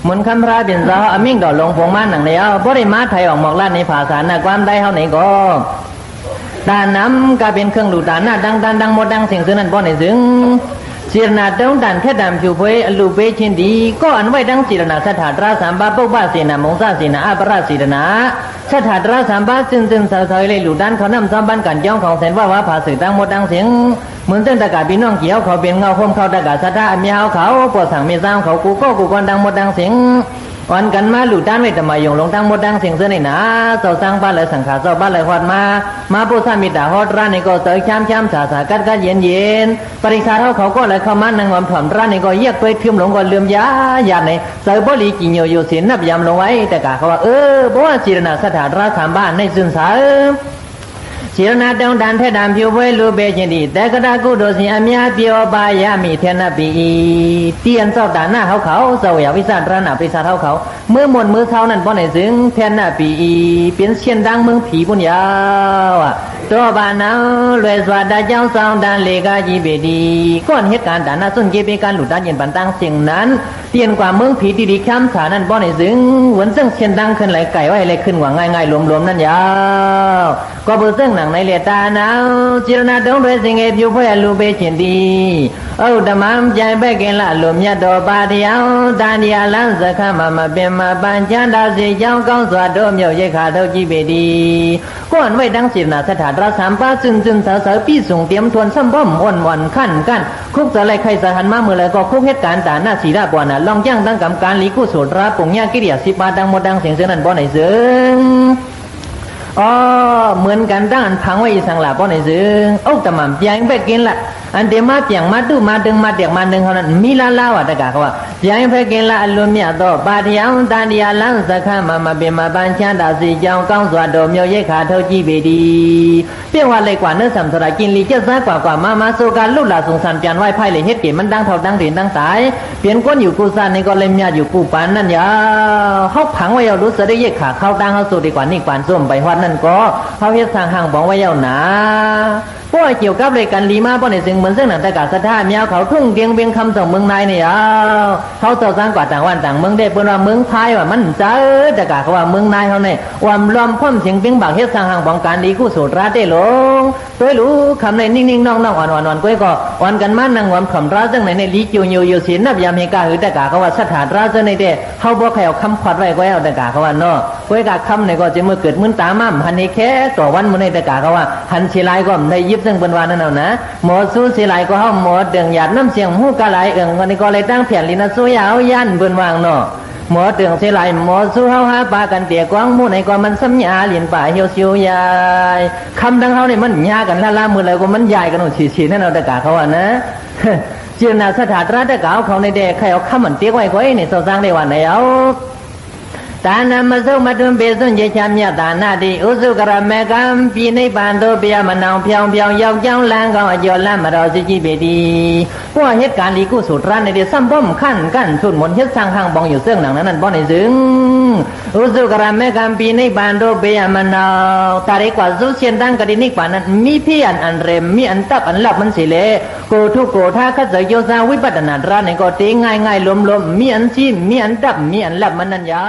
มุนคำพระเป็นสาวมิ่งดอกลงพงมาหนังเดียวพอได้มาไทยออกหมอกลาดในภาษาหน้าความได้เท่าไหนก็ตาน้ำก็เป็นเครื่องดูตาหน้าดังหมดดังเสียงซึ่งนั้นบ่ในซึ่งเสียนาดงดันแค่ดำผิวเพยลูเปชินดีก็อันไว้ดังศีรณาสถาตราสามบาปกบ้าเสียนามงซาเสียนาอาปราศีรณาสถาตราสามบาซึ่งสาวๆเลยหลุดด้านเขานำซ้ำบ้านกันย่องของแสนว่าภาษาดังหมดดังเสียงเหมือนเส้นตะกาพี่น้องเกี่ยวเขาเป็นเงาคมเขาตะกาสะท่ามีเขาปวดสั่งมีซ้ำเขากูก่อนดังหมดดังเสียงวันกันมาหลุดด้านไม่แต่มายงลงทั้งหมดดังเสียงเสนหนาเสาสร้างบ้านเลยสังขารเสาบ้านเลยหอดมาผู้สามีตาหอดร้านในก็เตยช้ำสากัดเย็นปริชาเขาก็เลยเข้ามานั่งความถ่อมร้านในก็เยียกไปทึมหลงก็เลื่อมยาหยาดในเสาบริกินอยู่เสียนนับยำลงไว้แต่กาเขาว่าเพราะว่าศีรณาสถานราสามบ้านในซึนสาศีรณาดงดันเทดามผิวไว้ลูเบจินดีแต่ก็ได้กูโดสิอามีเปียวบายามีเทนปีเตียนเศร้าด่านหน้าเขาเศร้าอยากวิสานร้านหน้าวิสานเขาเมื่อหมดมือเขานั้นป้อนไหนซึ้งเทนปีเป็นเชียนดังเมืองผีปุ่นยาวตัวบ้านเอารวยสวัสดิ์เจ้าสาวดันเลกาจีเบดีก้อนเหตุการณ์ด่านหน้าส่วนเก็บการหลุดด้านเย็นปันตั้งเสียงนั้นเตียนกว่าเมืองผีดีๆข้ามสานั้นป้อนไหนซึ้งเหมือนซึ่งเชียนดังขึ้นไหลไก่ไว้ไหลขึ้นหวังง่ายๆรวมๆนั่นยาวก็เบอร์ซึ่งหนังในเลตาหนาวจิรณาดงด้วยสิ่งเอพิวพ่อลูเบจินดีธรรมะใจเบกินละลมยัดดอกบาดยาวดานยาลันสักมาเป็นมาปัญจดาสีเจ้าก้องสวัสดิ์เมียวเยขาเท่าจีเบดีก้อนไว้ดังศิรณาสถานราสามป้าซึ่งสาวพี่ส่งเตรียมทวนซ้ำบ่มวันขั้นกันคุกสลายใครสหันมาเมื่อไรก็คุกเหตุการณ์ตาหน้าศีราปวนาลองย่างตั้งกรรมการลีกุศลราปงญากิริยาสิบาดังหมดดังเสียงนั้นบ่ไหนเสืองเหมือนกันด้านพังไว้สังหลาป้อนในซึ่งแต่มันเปียงไปกินละอันเดียมาเปียงมาดูมาดึงมาเดียกมาดึงเขานั้นมีลาว่ะตะกาเขาว่าเปียงไปกินละอารมณ์เนี่ยต่อบาดยาวตาเดียลังสักมาเป็นมาบัญชาดาสีเจ้าก้องสวัสดิ์เมียวเยขาเท่าจีเบดีเปียงว่าเลยกว่าเนื้อสัมสระกินลีเจ้าซากว่ามาโซการลูกหลานสงสารเปียนไหวไพ่เลยเฮ็ดเกมันดังเท่าดังเด่นดังสายเปลี่ยนก้นอยู่กูซานในก็เลยมีอยู่กูปานนั่นยาเขาผังไว้เอารู้สึกได้เยกขาเข้าดังเขาสูดีกว่านี่กว่าส้มไปฮอดนั่นก็เขาเฮ็ดสร้างห่างบอกไว้ยาวหนาพวกเกี่ยวกับเลยกันลีมาป้อนในสิ่งเหมือนซึ่งหนังตะกาศท่าเมียวเขาทุ่งเดียงเบียงคำส่งเมืองในเนี่ยเขาเจ้าสร้างกว่าต่างวันต่างเมืองได้เปิ้นว่าเมืองไทยว่ามันเจอตะกาเขาว่าเมืองในเขาเนี่ยความล้อมความเสียงเบียงบากเฮ็ดสร้างห่างบองการดีกู้สูตรราเต้หลงตัวรู้คำในนิ่งๆน้องๆอ่อนๆก้อยก็อ่อนกันมานั่งหวานคำราซึ่งในลีจิวอยู่ศีลนับยามเฮกาหือตะกาเขาว่าสถานราซึ่งในเด้เขาบอกให้เอาคำขวัดไว้ก้อยเอาตะกาเขาว่าเนาะก้อยกาคำในก็จะมือเกิดมื้นตามั่มหันในแค่ต่อวันมื้อในตะกาเขาว่าหันศิลายก็ได้ยิบซึ่งเป็นวานั่นเอานะหมอสู้ศิลายก็เฮาหมอเดืองหยาดน้ำเสียงหูกะไหลวันนี้ก็เลยตั้งเพียรลินะสู้ยาวยันเพิ่นวางเนาะหมอเดืองศิลายหมอสู้เฮาหาปากันเตี่ยกวางหมู่ไหนก็มันสัญญาเลียนป่าเหี่ยวซิวยายคำดังเฮานี่มันยากันละมื้อไหลก็มันยายกันฉีๆนั่นเอาตะกาเขาว่านะเจรณาสถานราตะกาเขาในแดกใครเอาคำมันเตี้ยไว้ก็นี่สร้างได้ว่าไหนเอาตานามาสุมาตุเบสุนเยชามยตานาดิอุสุกระเมกัมปีนิปานโตเปียมะนาวเพียงยาวจังลังก็อจอลามารอสิจิเบดีพวกเหตุการณ์ลีกุสุตรันในเดซ้ำบ่มขั้นกันสุดหมดเฮ็ดสร้างห่างบองอยู่เสื่องหนังนั้นบ่ในซึ้งอุสุกระเมกัมปีนิปานโตเปียมะนาวตาเรกว่าสุเชียนดังกะดินิปานั้นมีเพียนอันเรมมีอันตับอันลับมันสิเลโกทุโกทาคัจโยสาวิปัตตนาราในก็เตง่ายๆลมๆมีอันชิมมีอันตับมีอันลับมันนั่นยา